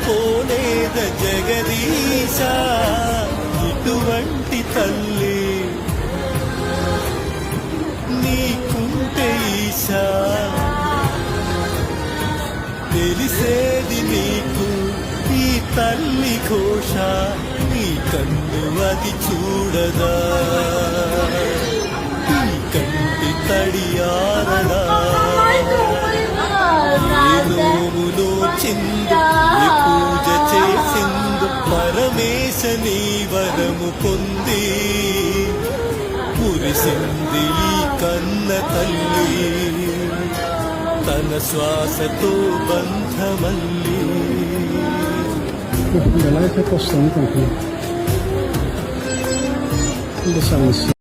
పోలేద జగదీశ ఇటువంటి తల్లి నీకుంటే ఈశా తెలిసేది నీకు ఈ తల్లి ఘోష నీ కన్ను అది చూడదా ఈ కంటి తడియారదా ఏ నోములో చిందు ఏ పూజ చేసిందు పరమేశ నీ వరము పొంది మురిసింది ఈ కన్న తల్లి తన శ్వాసతో బంధమల్లి ఎలా అయితే వస్తుంది